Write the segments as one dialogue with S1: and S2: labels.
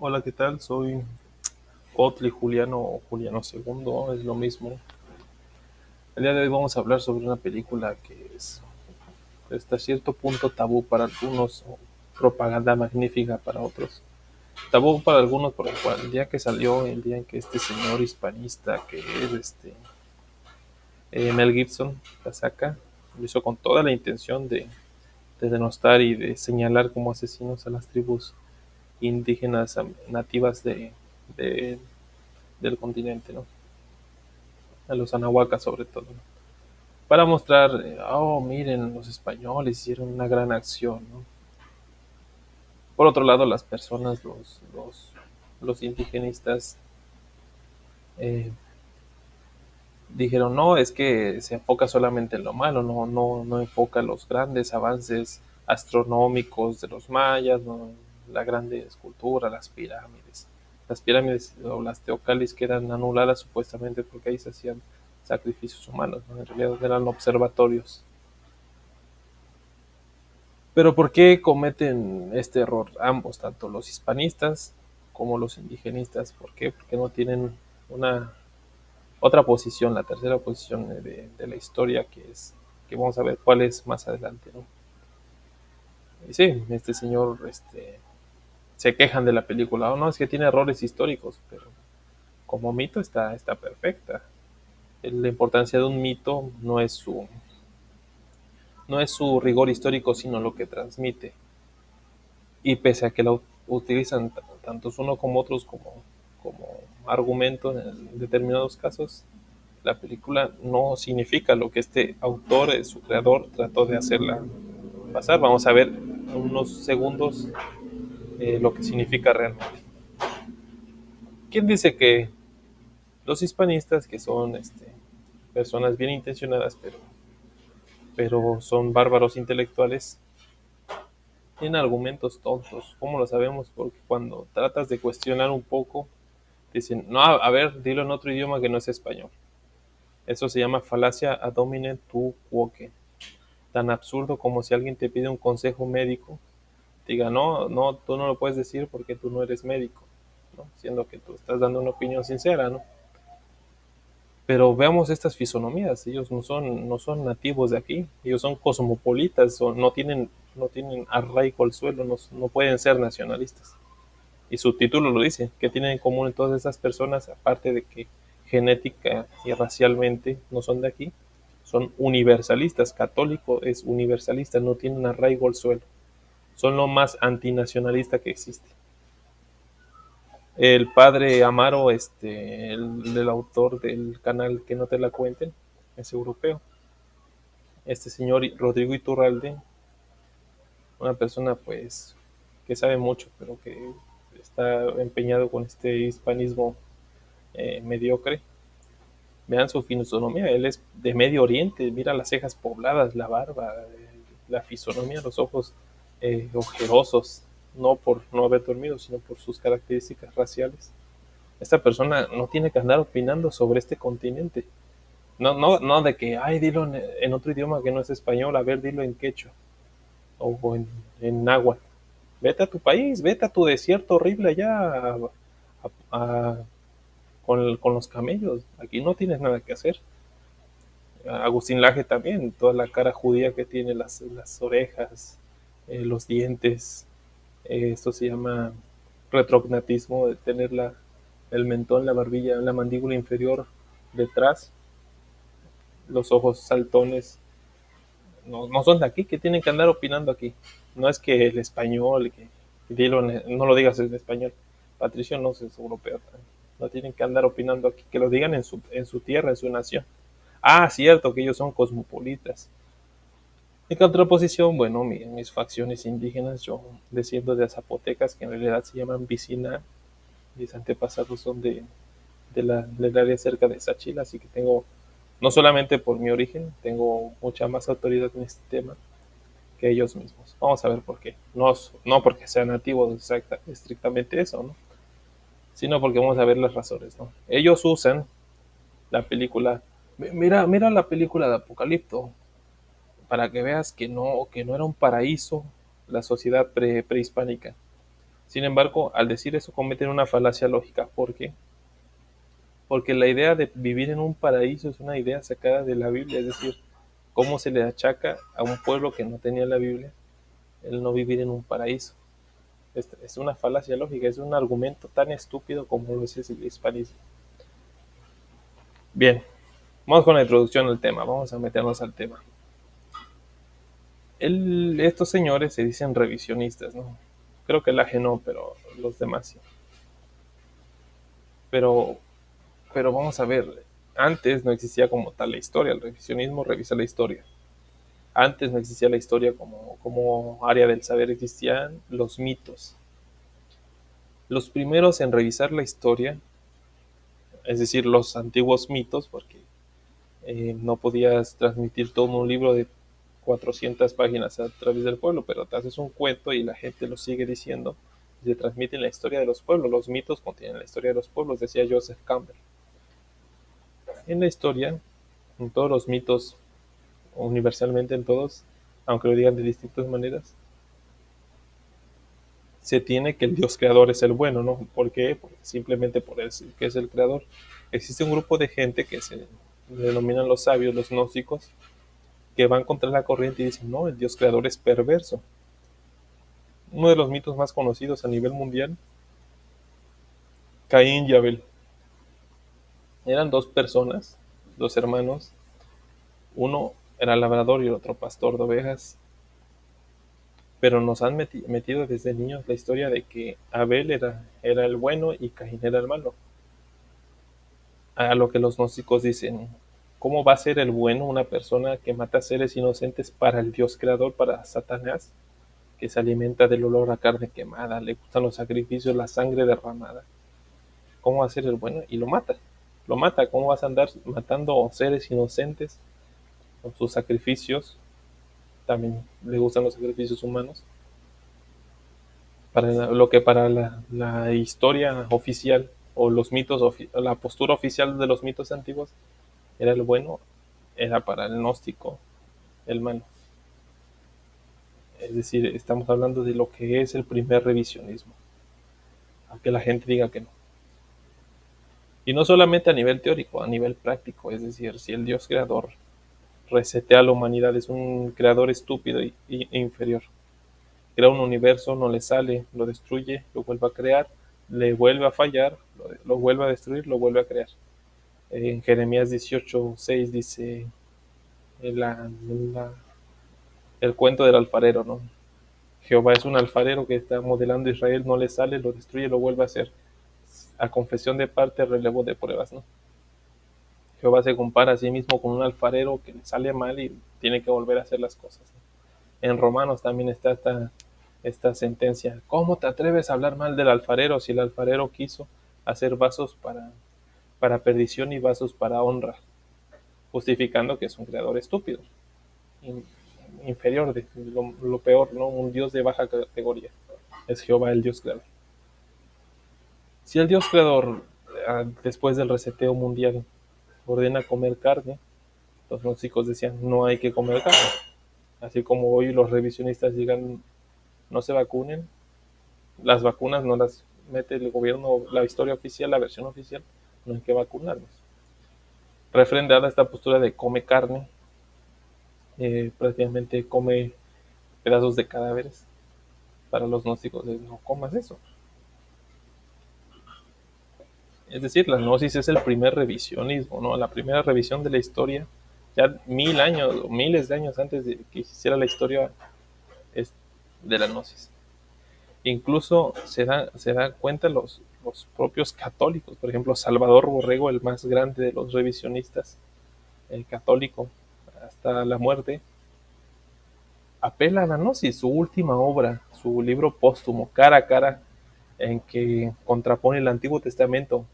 S1: Hola, ¿qué tal? Soy Otli Juliano o Juliano II, es lo mismo. El día de hoy vamos a hablar sobre una película que es hasta cierto punto tabú para algunos o propaganda magnífica para otros. Tabú para algunos por el día que salió, el día en que este señor hispanista que es Mel Gibson la saca, lo hizo con toda la intención de denostar y de señalar como asesinos a las tribus indígenas nativas de- del continente, ¿no? A los anahuacas sobre todo, ¿no? Para mostrar, oh, miren, los españoles hicieron una gran acción, ¿no? Por otro lado, las personas, los indigenistas, eh, dijeron, no, es que se enfoca solamente en lo malo, no enfoca los grandes avances astronómicos de los mayas, ¿no? La grande escultura, las pirámides o las teocalis quedan anuladas supuestamente porque ahí se hacían sacrificios humanos, ¿no? En realidad eran observatorios. Pero ¿por qué cometen este error ambos, tanto los hispanistas como los indigenistas? ¿Por qué? Porque no tienen una otra posición, la tercera posición de la historia, que vamos a ver cuál es más adelante, ¿no? Y sí, este señor, se quejan de la película, o no, es que tiene errores históricos, pero como mito está perfecta. La importancia de un mito no es su rigor histórico, sino lo que transmite. Y pese a que lo utilizan tantos uno como otros como argumento en determinados casos, la película no significa lo que este autor, su creador, trató de hacerla pasar. Vamos a ver en unos segundos lo que significa realmente. ¿Quién dice que los hispanistas, que son personas bien intencionadas, pero son bárbaros intelectuales, tienen argumentos tontos? ¿Cómo lo sabemos? Porque cuando tratas de cuestionar un poco, dicen, no, a ver, dilo en otro idioma que no es español. Eso se llama falacia ad hominem tu quoque. Tan absurdo como si alguien te pide un consejo médico, diga, no, no, tú no lo puedes decir porque tú no eres médico, ¿no? Siendo que tú estás dando una opinión sincera, ¿no? Pero veamos estas fisonomías, ellos no son nativos de aquí, ellos son cosmopolitas, no tienen arraigo al suelo, no pueden ser nacionalistas. Y su título lo dice, ¿qué tienen en común todas esas personas, aparte de que genética y racialmente no son de aquí? Son universalistas, católico es universalista, no tienen arraigo al suelo, son lo más antinacionalista que existe. El padre Amaro, el autor del canal Que no te la cuenten, es europeo. Este señor Rodrigo Iturralde, una persona pues que sabe mucho, pero que está empeñado con este hispanismo mediocre. Vean su fisonomía, él es de Medio Oriente, mira las cejas pobladas, la barba, la fisonomía, los ojos ojerosos, no por no haber dormido, sino por sus características raciales. Esta persona no tiene que andar opinando sobre este continente. No de que, ay, dilo en otro idioma que no es español, a ver, dilo en quechua o en náhuatl. Vete a tu país, vete a tu desierto horrible allá a, con los camellos. Aquí no tienes nada que hacer. Agustín Laje también, toda la cara judía que tiene, las orejas, los dientes. Esto se llama retrognatismo, de tener el mentón, la barbilla, la mandíbula inferior detrás, los ojos saltones. No son de aquí, que tienen que andar opinando aquí. No es que el español, que dilo, no lo digas en español. Patricio no es europeo también. No tienen que andar opinando aquí, que lo digan en su tierra, en su nación. Ah, cierto, que ellos son cosmopolitas. En contraposición, bueno, mis facciones indígenas, yo desciendo de zapotecas, que en realidad se llaman Vicina, mis antepasados son del área cerca de Sachila, así que tengo, no solamente por mi origen, tengo mucha más autoridad en este tema que ellos mismos. Vamos a ver por qué. No porque sean nativos estrictamente eso, ¿no? Sino porque vamos a ver las razones, ¿no? Ellos usan la película, mira la película de Apocalipto, para que veas que no era un paraíso la sociedad prehispánica, Sin embargo, al decir eso cometen una falacia lógica. ¿Por qué? Porque la idea de vivir en un paraíso es una idea sacada de la Biblia, es decir, cómo se le achaca a un pueblo que no tenía la Biblia el no vivir en un paraíso. Es una falacia lógica, es un argumento tan estúpido como lo es el hispanismo. Bien, vamos con la introducción al tema, vamos a meternos al tema. Estos señores se dicen revisionistas, ¿no? Creo que el AG no, pero los demás sí. Pero, pero vamos a ver, antes no existía como tal la historia, el revisionismo revisa la historia. Antes no existía la historia como área del saber, existían los mitos. Los primeros en revisar la historia, es decir, los antiguos mitos, porque no podías transmitir todo un libro de 400 páginas a través del pueblo, pero te haces un cuento y la gente lo sigue diciendo. Se transmiten la historia de los pueblos. Los mitos contienen la historia de los pueblos, decía Joseph Campbell. En la historia, en todos los mitos, universalmente en todos, aunque lo digan de distintas maneras, se tiene que el Dios creador es el bueno, ¿no? ¿Por qué? Porque simplemente por eso, que es el creador. Existe un grupo de gente que se denominan los sabios, los gnósticos, que van contra la corriente y dicen, no, el Dios creador es perverso. Uno de los mitos más conocidos a nivel mundial, Caín y Abel. Eran dos personas, dos hermanos, uno era labrador y el otro pastor de ovejas, pero nos han metido desde niños la historia de que Abel era el bueno y Caín era el malo. A lo que los gnósticos dicen, ¿cómo va a ser el bueno una persona que mata seres inocentes para el Dios creador, para Satanás, que se alimenta del olor a carne quemada, le gustan los sacrificios, la sangre derramada? ¿Cómo va a ser el bueno? Y lo mata. Lo mata. ¿Cómo vas a andar matando seres inocentes con sus sacrificios? También le gustan los sacrificios humanos. Para lo que para la historia oficial o los mitos, la postura oficial de los mitos antiguos era el bueno, era para el gnóstico el malo. Es decir, estamos hablando de lo que es el primer revisionismo, aunque la gente diga que no. Y no solamente a nivel teórico, a nivel práctico, es decir, si el Dios creador resetea a la humanidad, es un creador estúpido e inferior. Crea un universo, no le sale, lo destruye, lo vuelve a crear, le vuelve a fallar, lo vuelve a destruir, lo vuelve a crear. En Jeremías 18:6 dice el cuento del alfarero, ¿no? Jehová es un alfarero que está modelando a Israel, no le sale, lo destruye, lo vuelve a hacer. A confesión de parte, relevo de pruebas, ¿no? Jehová se compara a sí mismo con un alfarero que le sale mal y tiene que volver a hacer las cosas, ¿no? En Romanos también está esta sentencia. ¿Cómo te atreves a hablar mal del alfarero si el alfarero quiso hacer vasos para perdición y vasos para honra? Justificando que es un creador estúpido, inferior, de lo peor, ¿no? Un Dios de baja categoría. Es Jehová el Dios creador. Si el Dios creador, después del reseteo mundial, ordena comer carne, los gnósticos decían no hay que comer carne. Así como hoy los revisionistas digan no se vacunen, las vacunas no las mete el gobierno, la historia oficial, la versión oficial, no hay que vacunarnos. Refrendada esta postura de come carne, prácticamente come pedazos de cadáveres. Para los gnósticos es no comas eso. Es decir, la gnosis es el primer revisionismo, ¿no? La primera revisión de la historia, ya 1000 años o miles de años antes de que hiciera la historia, es de la gnosis. Incluso se da cuenta los propios católicos, por ejemplo, Salvador Borrego, el más grande de los revisionistas, el católico, hasta la muerte, apela a la gnosis, su última obra, su libro póstumo, Cara a Cara, en que contrapone el Antiguo Testamento,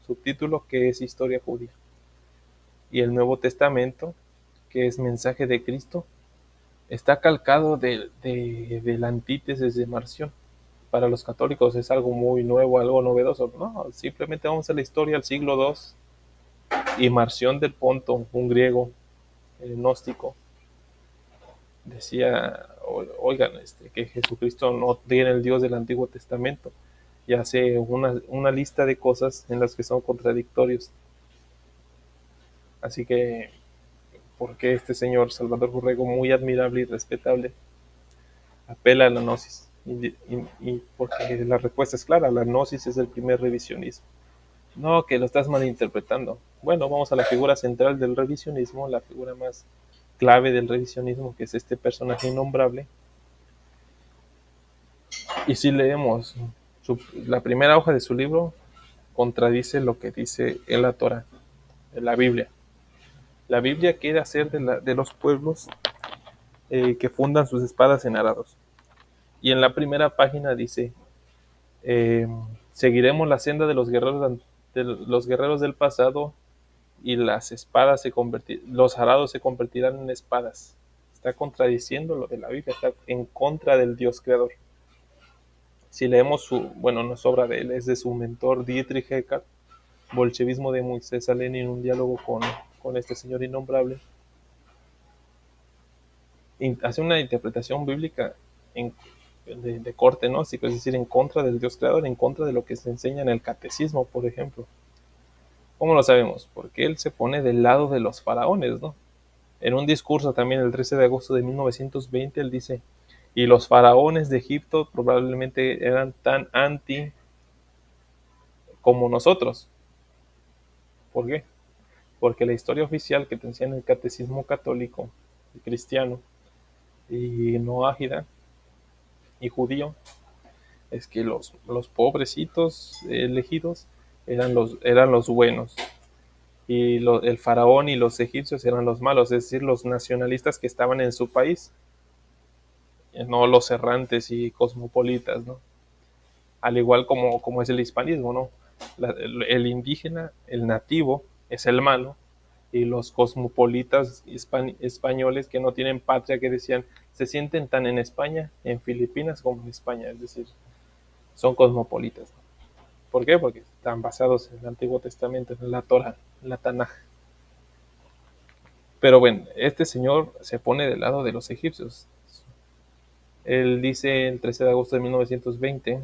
S1: subtítulo que es Historia Judía, y el Nuevo Testamento, que es Mensaje de Cristo, está calcado de la antítesis de Marción. Para los católicos es algo muy nuevo, algo novedoso. No, simplemente vamos a la historia al siglo II y Marción del Ponto, un griego gnóstico, decía oigan, que Jesucristo no tiene el Dios del Antiguo Testamento, y hace una lista de cosas en las que son contradictorios. Así que, ¿por qué este señor Salvador Borrego, muy admirable y respetable, apela a la gnosis? Y porque la respuesta es clara: la gnosis es el primer revisionismo. No, que lo estás malinterpretando. Bueno, vamos a la figura central del revisionismo, la figura más clave del revisionismo, que es este personaje innombrable. Y si leemos la primera hoja de su libro, contradice lo que dice en la Torah, en la Biblia. La Biblia quiere hacer de los pueblos que fundan sus espadas en arados. Y en la primera página dice: eh, seguiremos la senda de los guerreros del pasado, y los arados se convertirán en espadas. Está contradiciendo lo de la Biblia, está en contra del Dios creador. Si leemos no es obra de él, es de su mentor Dietrich Eckart, Bolchevismo de Moisés a Lenin, un diálogo con este señor innombrable. Hace una interpretación bíblica de corte gnóstico, es decir, en contra del Dios creador, en contra de lo que se enseña en el catecismo, por ejemplo. ¿Cómo lo sabemos? Porque él se pone del lado de los faraones, ¿no? En un discurso también el 13 de agosto de 1920, él dice: y los faraones de Egipto probablemente eran tan anti como nosotros. ¿Por qué? Porque la historia oficial que te enseña en el catecismo católico y cristiano y no ágida y judío es que los pobrecitos elegidos eran los buenos, y el faraón y los egipcios eran los malos, es decir, los nacionalistas que estaban en su país, no los errantes y cosmopolitas, ¿no? Al igual como es el hispanismo, ¿no? El indígena, el nativo, es el malo, y los cosmopolitas españoles que no tienen patria, que decían, se sienten tan en España, en Filipinas, como en España, es decir, son cosmopolitas, ¿no? ¿Por qué? Porque están basados en el Antiguo Testamento, en la Torah, en la Tanaj. Pero bueno, este señor se pone del lado de los egipcios. Él dice el 13 de agosto de 1920,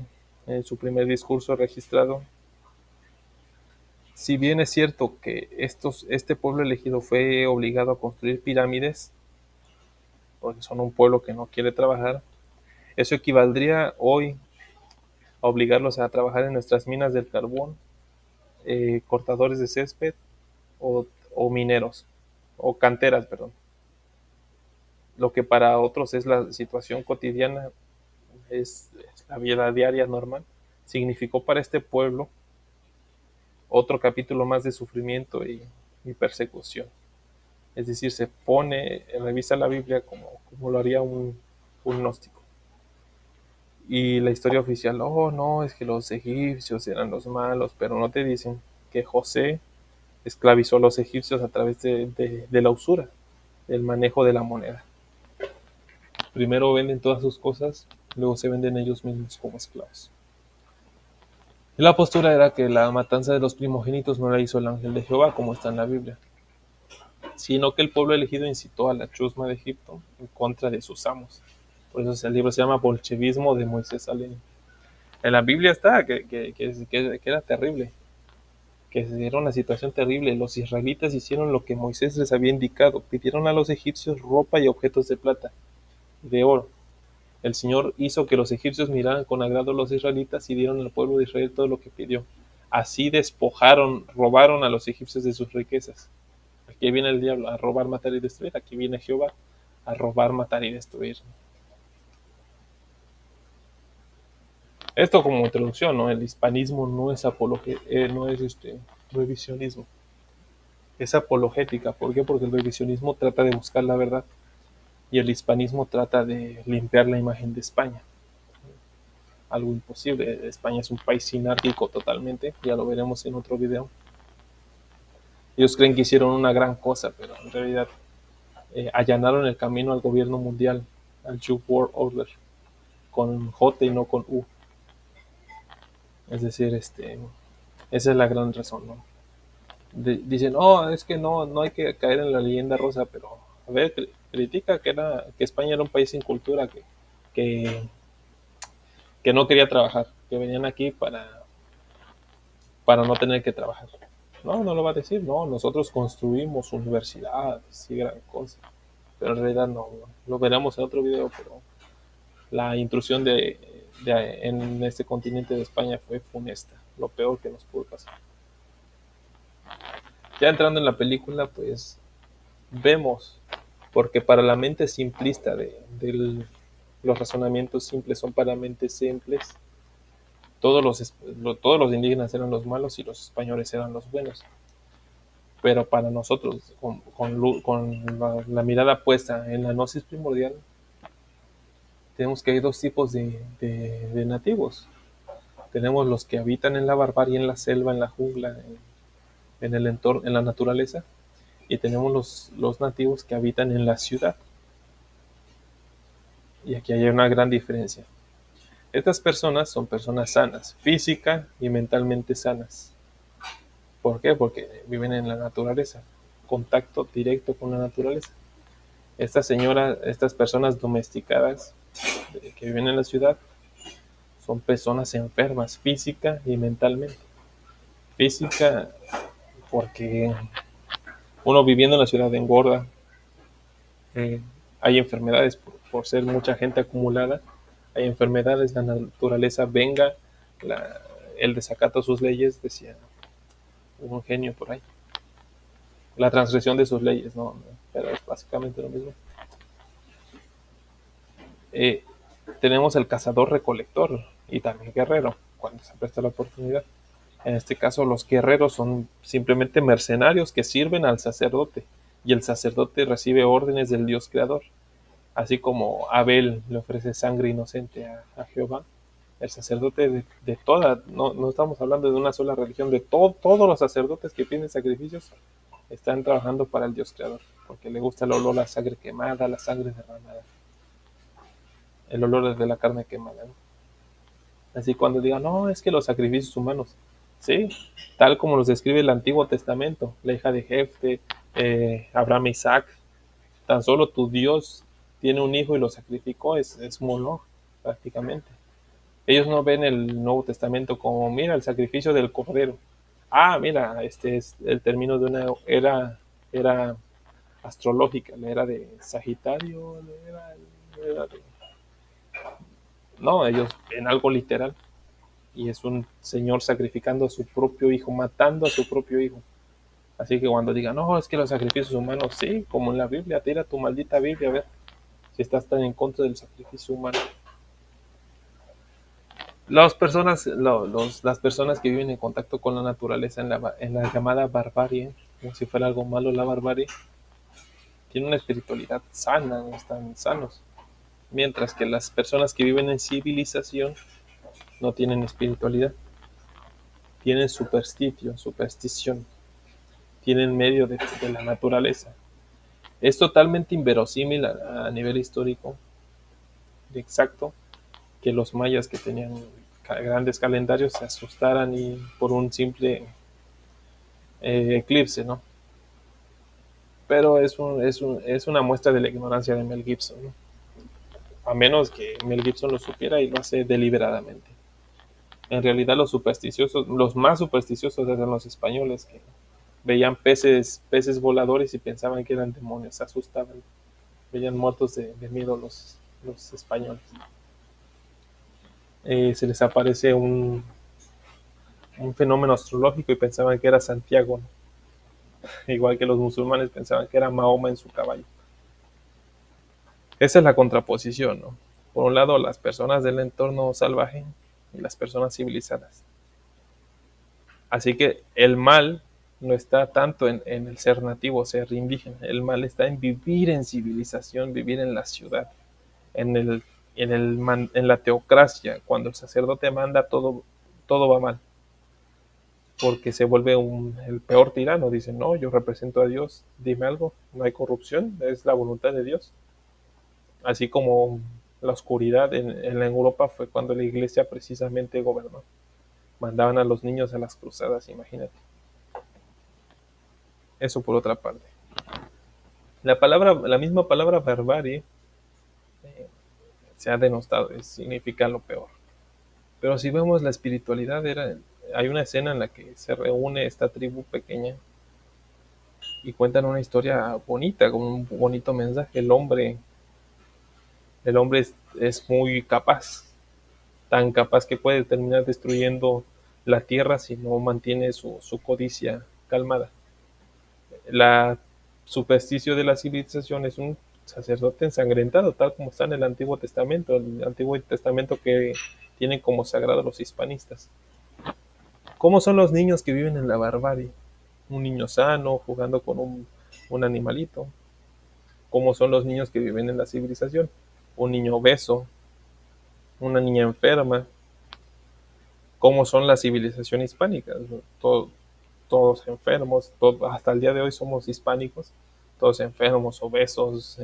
S1: en su primer discurso registrado: si bien es cierto que este pueblo elegido fue obligado a construir pirámides, porque son un pueblo que no quiere trabajar, eso equivaldría hoy a obligarlos a trabajar en nuestras minas del carbón, cortadores de césped, o mineros, o canteras, perdón. Lo que para otros es la situación cotidiana, es la vida diaria normal, significó para este pueblo otro capítulo más de sufrimiento y persecución. Es decir, revisa la Biblia como lo haría un gnóstico. Y la historia oficial: oh, no, es que los egipcios eran los malos, pero no te dicen que José esclavizó a los egipcios a través de la usura, del manejo de la moneda. Primero venden todas sus cosas, luego se venden ellos mismos como esclavos. Y la postura era que la matanza de los primogénitos no la hizo el ángel de Jehová, como está en la Biblia, sino que el pueblo elegido incitó a la chusma de Egipto en contra de sus amos. Por eso el libro se llama Bolchevismo de Moisés a Lenin. En la Biblia está que era terrible, que era una situación terrible. Los israelitas hicieron lo que Moisés les había indicado: pidieron a los egipcios ropa y objetos de plata, de oro. El Señor hizo que los egipcios miraran con agrado a los israelitas y dieron al pueblo de Israel todo lo que pidió. Así robaron a los egipcios de sus riquezas. Aquí viene el diablo a robar, matar y destruir. Aquí viene Jehová a robar, matar y destruir. Esto como introducción, ¿no? El hispanismo no es revisionismo, es apologética. ¿Por qué? Porque el revisionismo trata de buscar la verdad y el hispanismo trata de limpiar la imagen de España. Algo imposible. España es un país sinárquico totalmente, ya lo veremos en otro video. Ellos creen que hicieron una gran cosa, pero en realidad allanaron el camino al gobierno mundial, al New World Order, con J y no con U. Es decir, esa es la gran razón, ¿no? Dicen, oh, es que no hay que caer en la leyenda rosa, pero A ver, critica que España era un país sin cultura, que, que no quería trabajar, que venían aquí para no tener que trabajar. No, no lo va a decir, no, nosotros construimos universidades y gran cosa. Pero en realidad no, lo veremos en otro video, pero la intrusión en este continente de España fue funesta, lo peor que nos pudo pasar. Ya entrando en la película, pues vemos, porque para la mente simplista los razonamientos simples son para mentes simples, todos los indígenas eran los malos y los españoles eran los buenos. Pero para nosotros, con la mirada puesta en la gnosis primordial, tenemos que hay dos tipos de nativos. Tenemos los que habitan en la barbarie, en la selva, en la jungla, en el entorno, en la naturaleza, y tenemos los nativos que habitan en la ciudad. Y aquí hay una gran diferencia. Estas personas son personas sanas, física y mentalmente sanas. ¿Por qué? Porque viven en la naturaleza, contacto directo con la naturaleza. Estas personas domesticadas que viven en la ciudad son personas enfermas física y mentalmente. Física porque uno viviendo en la ciudad engorda, hay enfermedades por ser mucha gente acumulada, hay enfermedades, la naturaleza venga, el desacato a sus leyes, decía un genio por ahí. La transgresión de sus leyes, no, pero es básicamente lo mismo. Eh, Tenemos el cazador-recolector y también guerrero, cuando se presta la oportunidad. En este caso, los guerreros son simplemente mercenarios que sirven al sacerdote, y el sacerdote recibe órdenes del Dios creador. Así como Abel le ofrece sangre inocente a Jehová, el sacerdote de toda, no estamos hablando de una sola religión, de todos los sacerdotes que piden sacrificios están trabajando para el Dios creador, porque le gusta el olor a la sangre quemada, la sangre derramada, el olor de la carne quemada, ¿no? Así cuando digan, no, es que los sacrificios humanos, sí, tal como los describe el Antiguo Testamento, la hija de Jefte, Abraham e Isaac, tan solo tu Dios tiene un hijo y lo sacrificó, es Moloch, prácticamente. Ellos no ven el Nuevo Testamento como, mira, el sacrificio del cordero. Ah, mira, este es el término de una era astrológica, la era de Sagitario, la era de... No, ellos ven algo literal y es un señor sacrificando a su propio hijo, matando a su propio hijo. Así que cuando digan, no, es que los sacrificios humanos, sí, como en la Biblia, tira tu maldita Biblia a ver si estás tan en contra del sacrificio humano. Las personas que viven en contacto con la naturaleza en la llamada barbarie, como si fuera algo malo la barbarie, tienen una espiritualidad sana, no están sanos. Mientras que las personas que viven en civilización no tienen espiritualidad, tienen superstición, tienen medio de la naturaleza. Es totalmente inverosímil a nivel histórico, exacto, que los mayas que tenían grandes calendarios se asustaran y por un simple eclipse, ¿no? Pero es una muestra de la ignorancia de Mel Gibson, ¿no? A menos que Mel Gibson lo supiera y lo hace deliberadamente. En realidad los más supersticiosos eran los españoles, que veían peces voladores y pensaban que eran demonios, se asustaban, veían muertos de miedo los españoles. Se les aparece un fenómeno astrológico y pensaban que era Santiago, ¿no? Igual que los musulmanes pensaban que era Mahoma en su caballo. Esa es la contraposición, ¿no? Por un lado, las personas del entorno salvaje y las personas civilizadas. Así que el mal no está tanto en el ser nativo, ser indígena. El mal está en vivir en civilización, vivir en la ciudad, en, el, en la teocracia. Cuando el sacerdote manda, todo va mal. Porque se vuelve el peor tirano. Dice, no, yo represento a Dios, dime algo, no hay corrupción, es la voluntad de Dios. Así como la oscuridad en la Europa fue cuando la iglesia precisamente gobernó. Mandaban a los niños a las cruzadas, imagínate. Eso por otra parte. La misma palabra barbarie se ha denostado, significa lo peor. Pero si vemos la espiritualidad, hay una escena en la que se reúne esta tribu pequeña y cuentan una historia bonita, con un bonito mensaje. El hombre es muy capaz, tan capaz que puede terminar destruyendo la tierra si no mantiene su codicia calmada. La supersticio de la civilización es un sacerdote ensangrentado, tal como está en el Antiguo Testamento que tienen como sagrado los hispanistas. ¿Cómo son los niños que viven en la barbarie? Un niño sano, jugando con un animalito. ¿Cómo son los niños que viven en la civilización? Un niño obeso, una niña enferma. ¿Cómo son la civilización hispánica? Todo, todos enfermos, hasta el día de hoy somos hispánicos, todos enfermos, obesos,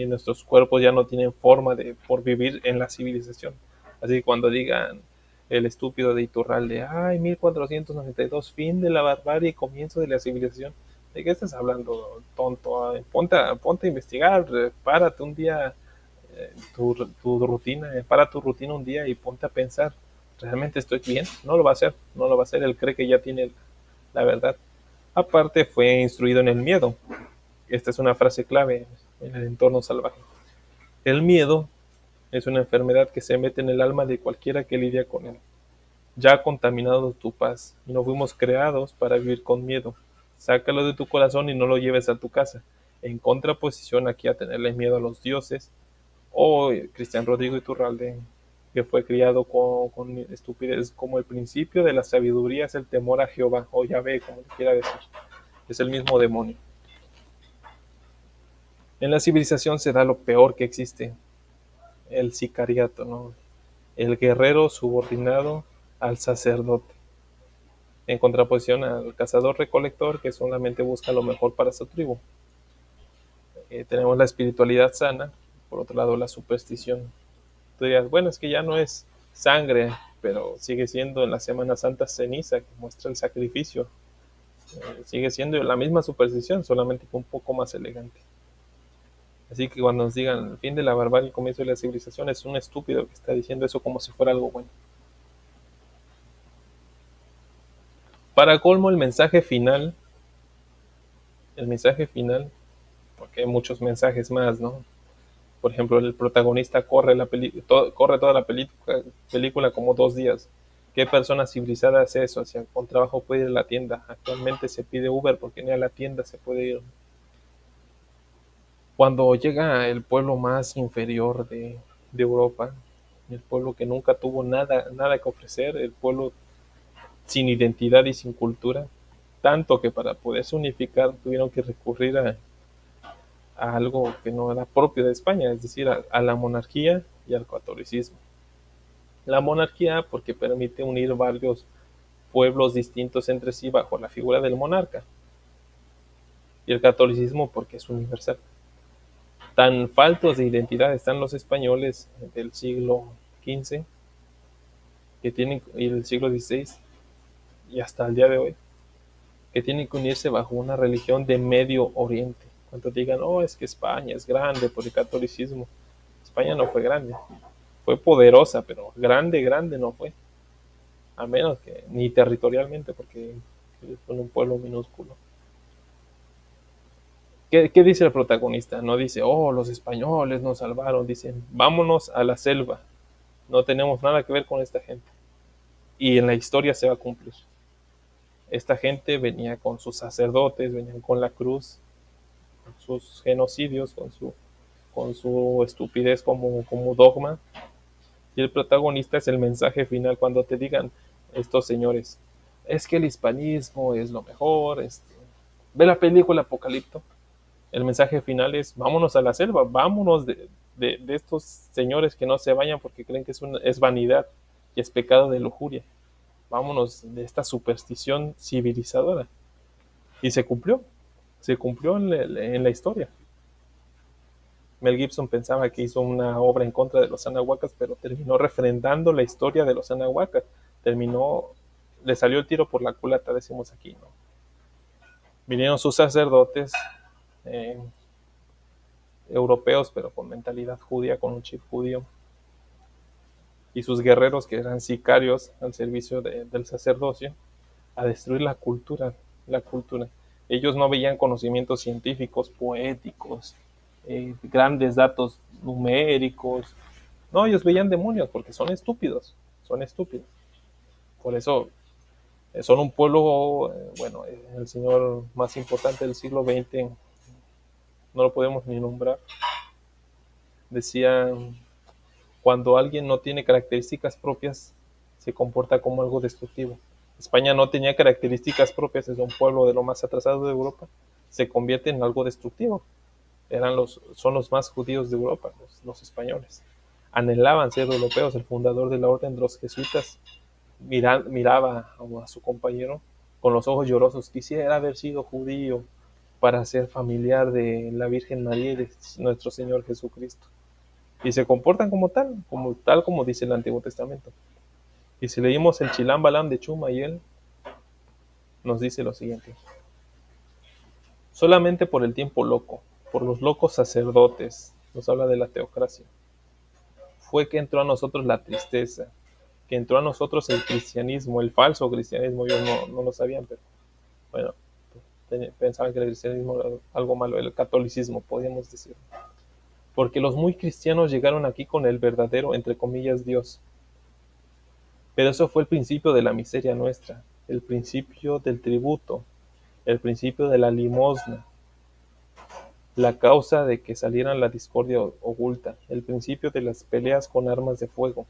S1: nuestros cuerpos ya no tienen forma por vivir en la civilización. Así que cuando digan el estúpido de Iturralde, ay, 1492, fin de la barbarie y comienzo de la civilización, ¿de qué estás hablando, tonto? Ponte a investigar, párate un día, tu rutina, para tu rutina un día y ponte a pensar, ¿realmente estoy bien? No lo va a hacer, no lo va a hacer, él cree que ya tiene la verdad. Aparte, fue instruido en el miedo. Esta es una frase clave en el entorno salvaje. El miedo es una enfermedad que se mete en el alma de cualquiera que lidia con él. Ya ha contaminado tu paz. No fuimos creados para vivir con miedo. Sácalo de tu corazón y no lo lleves a tu casa. En contraposición aquí a tenerle miedo a los dioses, o Cristian Rodrigo Iturralde, que fue criado con estupidez, como el principio de la sabiduría es el temor a Jehová, o Yahvé, como le quiera decir. Es el mismo demonio. En la civilización se da lo peor que existe, el sicariato, ¿no? El guerrero subordinado al sacerdote, en contraposición al cazador-recolector que solamente busca lo mejor para su tribu. Tenemos la espiritualidad sana, por otro lado la superstición. Tú dirías, bueno, es que ya no es sangre, pero sigue siendo en la Semana Santa ceniza que muestra el sacrificio. Sigue siendo la misma superstición, solamente que un poco más elegante. Así que cuando nos digan el fin de la barbarie y el comienzo de la civilización, es un estúpido que está diciendo eso como si fuera algo bueno. Para colmo, el mensaje final, porque hay muchos mensajes más, ¿no? Por ejemplo, el protagonista corre toda la película como 2 días. ¿Qué persona civilizada hace eso? O sea, con trabajo puede ir a la tienda. Actualmente se pide Uber porque ni a la tienda se puede ir. Cuando llega el pueblo más inferior de Europa, el pueblo que nunca tuvo nada, nada que ofrecer, el pueblo sin identidad y sin cultura, tanto que para poderse unificar tuvieron que recurrir a algo que no era propio de España, es decir, a la monarquía y al catolicismo. La monarquía porque permite unir varios pueblos distintos entre sí bajo la figura del monarca, y el catolicismo porque es universal. Tan faltos de identidad están los españoles del siglo XV y del siglo XVI y hasta el día de hoy, que tienen que unirse bajo una religión de Medio Oriente. Cuando digan, oh, es que España es grande por el catolicismo. España no fue grande, fue poderosa, pero grande, grande no fue. A menos que ni territorialmente, porque fue un pueblo minúsculo. ¿Qué dice el protagonista? No dice, oh, los españoles nos salvaron. Dicen, vámonos a la selva. No tenemos nada que ver con esta gente. Y en la historia se va a cumplir. Esta gente venía con sus sacerdotes, venían con la cruz, con sus genocidios, con su estupidez como dogma. Y el protagonista es el mensaje final cuando te digan estos señores, es que el hispanismo es lo mejor. Ve la película Apocalipto. El mensaje final es, vámonos a la selva, vámonos de estos señores que no se vayan porque creen que es vanidad y es pecado de lujuria. Vámonos de esta superstición civilizadora. Y se cumplió en la historia. Mel Gibson pensaba que hizo una obra en contra de los anahuacas, pero terminó refrendando la historia de los anahuacas. Le salió el tiro por la culata, decimos aquí, ¿no? Vinieron sus sacerdotes, eh, europeos, pero con mentalidad judía, con un chip judío, y sus guerreros, que eran sicarios al servicio del sacerdocio, a destruir la cultura. Ellos no veían conocimientos científicos, poéticos, grandes datos numéricos. No, ellos veían demonios porque son estúpidos, son estúpidos. Por eso son un pueblo, bueno, el señor más importante del siglo XX, no lo podemos ni nombrar, decía, cuando alguien no tiene características propias, se comporta como algo destructivo. España no tenía características propias, es un pueblo de lo más atrasado de Europa, se convierte en algo destructivo. Son los más judíos de Europa, los españoles. Anhelaban ser europeos. El fundador de la orden de los jesuitas miraba a su compañero con los ojos llorosos. Quisiera haber sido judío para ser familiar de la Virgen María y de nuestro Señor Jesucristo. Y se comportan como dice el Antiguo Testamento. Y si leímos el Chilam Balam de Chumayel, nos dice lo siguiente: solamente por el tiempo loco, por los locos sacerdotes, nos habla de la teocracia, fue que entró a nosotros la tristeza, que entró a nosotros el cristianismo, el falso cristianismo. Ellos no lo sabían, pero bueno, pensaban que el cristianismo era algo malo, el catolicismo, podríamos decir. Porque los muy cristianos llegaron aquí con el verdadero, entre comillas, Dios. Pero eso fue el principio de la miseria nuestra, el principio del tributo, el principio de la limosna, la causa de que saliera la discordia oculta, el principio de las peleas con armas de fuego,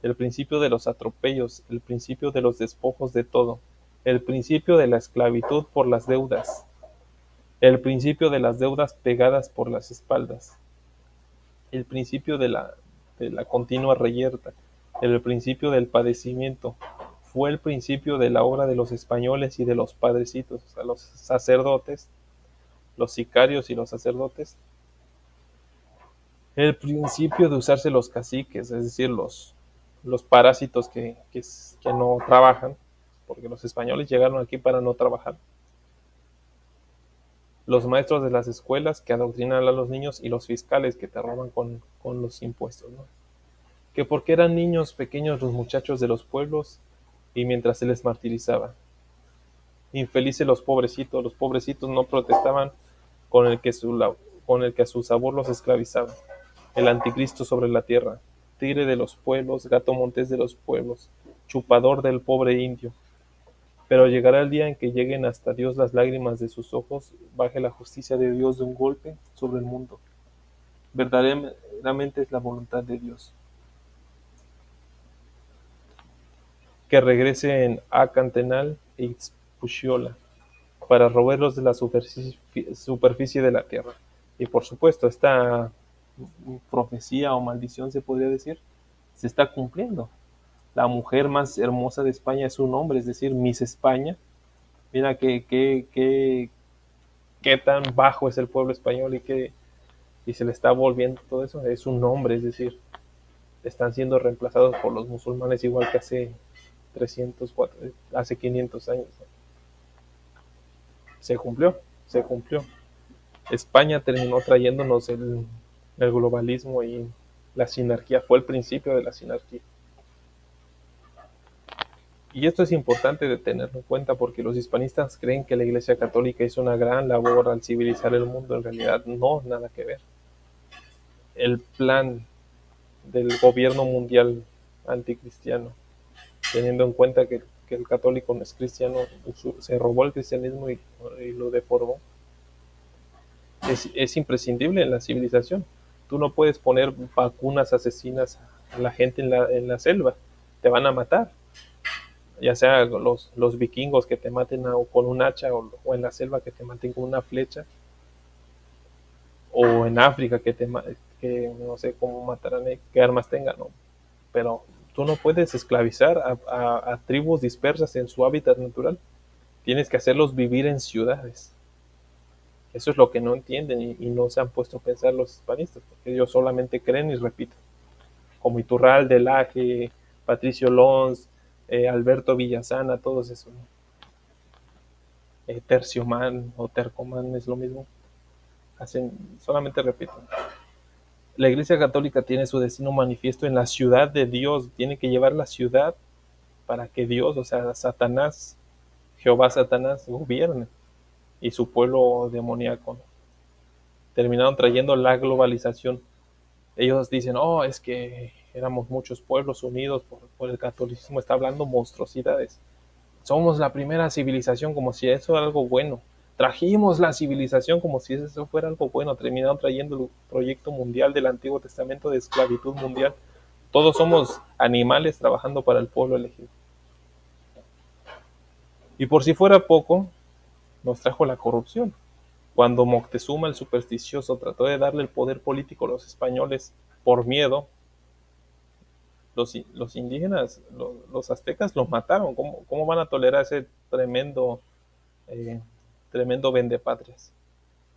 S1: el principio de los atropellos, el principio de los despojos de todo, el principio de la esclavitud por las deudas, el principio de las deudas pegadas por las espaldas, el principio de la continua reyerta, el principio del padecimiento. Fue el principio de la obra de los españoles y de los padrecitos, o sea, los sacerdotes, los sicarios y los sacerdotes. El principio de usarse los caciques, es decir, los parásitos que no trabajan, porque los españoles llegaron aquí para no trabajar. Los maestros de las escuelas que adoctrinan a los niños y los fiscales que te roban con los impuestos, ¿no? Que porque eran niños pequeños los muchachos de los pueblos y mientras se les martirizaba. Infelices los pobrecitos no protestaban con el que a su sabor los esclavizaba. El anticristo sobre la tierra, tigre de los pueblos, gato montés de los pueblos, chupador del pobre indio. Pero llegará el día en que lleguen hasta Dios las lágrimas de sus ojos, baje la justicia de Dios de un golpe sobre el mundo. Verdaderamente es la voluntad de Dios. Que regresen a Cantenal e Ixpuxiola para robarlos de la superficie de la tierra. Y por supuesto, esta profecía o maldición, se podría decir, se está cumpliendo. La mujer más hermosa de España es un hombre, es decir, Miss España. Mira qué tan bajo es el pueblo español y se le está volviendo todo eso. Es un hombre, es decir, están siendo reemplazados por los musulmanes igual que hace 500 años. Se cumplió, se cumplió. España terminó trayéndonos el globalismo y la sinarquía, fue el principio de la sinarquía. Y esto es importante de tenerlo en cuenta porque los hispanistas creen que la Iglesia Católica hizo una gran labor al civilizar el mundo. En realidad no, nada que ver. El plan del gobierno mundial anticristiano, teniendo en cuenta que el católico no es cristiano, se robó el cristianismo y lo deformó. Es imprescindible en la civilización. Tú no puedes poner vacunas asesinas a la gente en la selva, te van a matar. Ya sea los vikingos que te maten con un hacha o en la selva que te maten con una flecha, o en África que no sé cómo matarán, qué armas tengan, ¿no? Pero tú no puedes esclavizar a tribus dispersas en su hábitat natural. Tienes que hacerlos vivir en ciudades. Eso es lo que no entienden y no se han puesto a pensar los hispanistas, porque ellos solamente creen y repiten. Como Iturralde, Laje, Patricio Lons, Alberto Villasana, todos esos, ¿no? Terciomán o Tercomán es lo mismo. hacen, solamente repiten. La Iglesia Católica tiene su destino manifiesto en la ciudad de Dios, tiene que llevar la ciudad para que Dios, o sea, Satanás, Jehová Satanás, gobierne y su pueblo demoníaco. Terminaron trayendo la globalización. Ellos dicen, oh, es que éramos muchos pueblos unidos por el catolicismo, está hablando monstruosidades. Somos la primera civilización, como si eso era algo bueno. Trajimos la civilización como si eso fuera algo bueno. Terminaron trayendo el proyecto mundial del Antiguo Testamento de esclavitud mundial. Todos somos animales trabajando para el pueblo elegido. Y por si fuera poco, nos trajo la corrupción. Cuando Moctezuma el supersticioso trató de darle el poder político a los españoles por miedo, los indígenas, los aztecas los mataron. ¿Cómo van a tolerar ese eh, tremendo vendepatrias?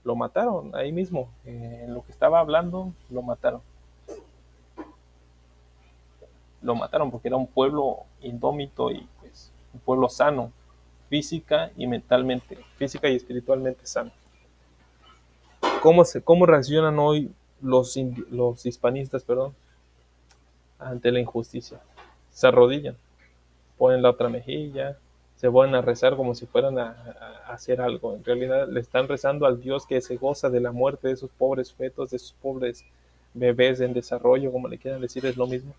S1: Lo mataron ahí mismo, en lo que estaba hablando, lo mataron. Lo mataron porque era un pueblo indómito y pues un pueblo sano, física y mentalmente, física y espiritualmente sano. ¿Cómo reaccionan hoy los hispanistas, perdón, ante la injusticia? Se arrodillan, ponen la otra mejilla, se ponen a rezar como si fueran a hacer algo. En realidad le están rezando al Dios que se goza de la muerte de esos pobres fetos, de esos pobres bebés en desarrollo, como le quieran decir, es lo mismo.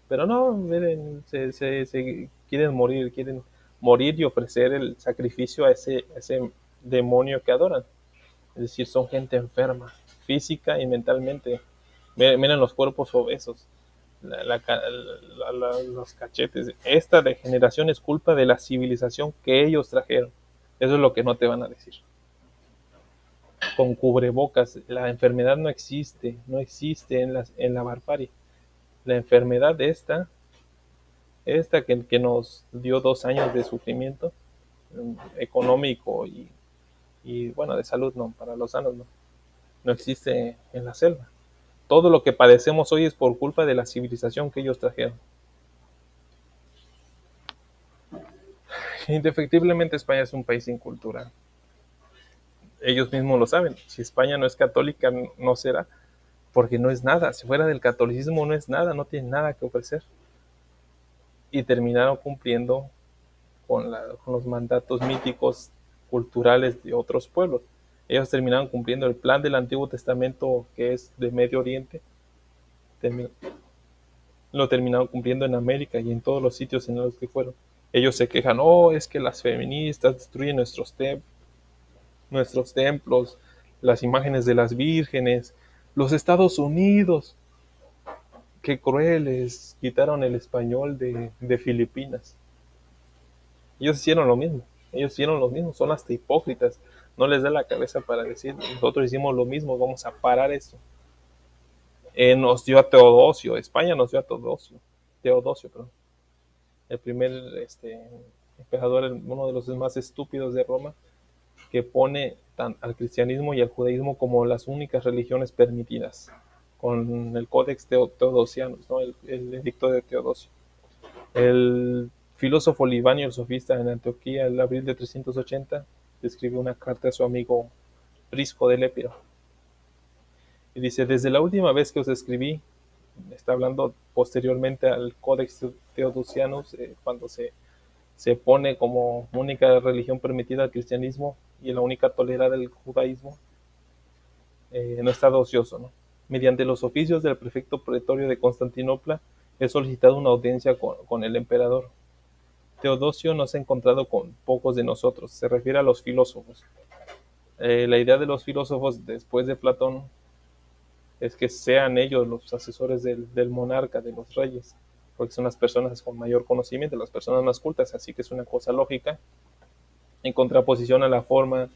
S1: Pero no, miren, se quieren morir y ofrecer el sacrificio a ese demonio que adoran. Es decir, son gente enferma, física y mentalmente. Miren los cuerpos obesos, los cachetes. Esta degeneración es culpa de la civilización que ellos trajeron. Eso es lo que no te van a decir. Con cubrebocas, la enfermedad no existe, no existe en la barbarie. La enfermedad esta que nos dio 2 años de sufrimiento económico y bueno, de salud no, para los sanos no, no existe en la selva. Todo lo que padecemos hoy es por culpa de la civilización que ellos trajeron. Indefectiblemente España es un país sin cultura. Ellos mismos lo saben. Si España no es católica, no será, porque no es nada. Si fuera del catolicismo no es nada, no tiene nada que ofrecer. Y terminaron cumpliendo con los mandatos míticos culturales de otros pueblos. Ellos terminaron cumpliendo el plan del Antiguo Testamento que es de Medio Oriente, lo terminaron cumpliendo en América y en todos los sitios en los que fueron. Ellos se quejan, oh, es que las feministas destruyen nuestros templos, las imágenes de las vírgenes, los Estados Unidos, qué crueles, quitaron el español de Filipinas. Ellos hicieron lo mismo, son hasta hipócritas, no les da la cabeza para decir, nosotros hicimos lo mismo, vamos a parar esto. Nos dio a Teodosio, España nos dio a Teodosio, perdón, el primer emperador, uno de los más estúpidos de Roma, que pone al cristianismo y al judaísmo como las únicas religiones permitidas, con el Códex Teodosiano, ¿no? el edicto de Teodosio. El filósofo Libanio, el sofista en Antioquía, en abril de 380, escribe una carta a su amigo Prisco del Épiro. Y dice, desde la última vez que os escribí, está hablando posteriormente al Códex Teodosianus, cuando se pone como única religión permitida el cristianismo y la única tolerada el judaísmo, no está ocioso, ¿no? Mediante los oficios del prefecto pretorio de Constantinopla, he solicitado una audiencia con el emperador. Teodosio no se ha encontrado con pocos de nosotros, se refiere a los filósofos. La idea de los filósofos después de Platón es que sean ellos los asesores del monarca, de los reyes, porque son las personas con mayor conocimiento, las personas más cultas, así que es una cosa lógica, en contraposición a la forma,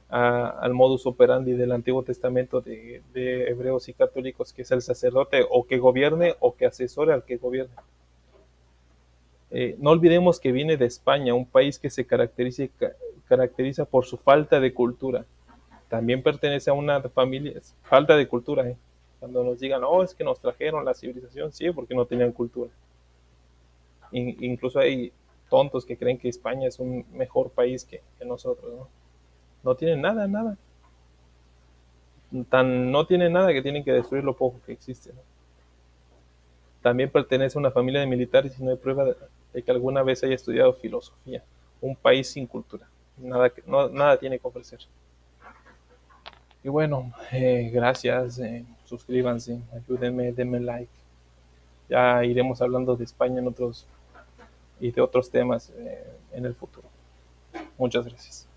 S1: al modus operandi del Antiguo Testamento de hebreos y católicos, que es el sacerdote o que gobierne o que asesore al que gobierne. No olvidemos que viene de España, un país que se caracteriza por su falta de cultura. También pertenece a una familia, falta de cultura. Cuando nos digan, oh, es que nos trajeron la civilización, sí, porque no tenían cultura. Incluso hay tontos que creen que España es un mejor país que nosotros, ¿no? No tienen nada, nada. Tan no tiene nada que tienen que destruir lo poco que existe, ¿no? También pertenece a una familia de militares y no hay prueba de que alguna vez haya estudiado filosofía. Un país sin cultura. Nada, nada tiene que ofrecer. Y bueno, gracias. Suscríbanse, ayúdenme, denme like. Ya iremos hablando de España en otros y de otros temas en el futuro. Muchas gracias.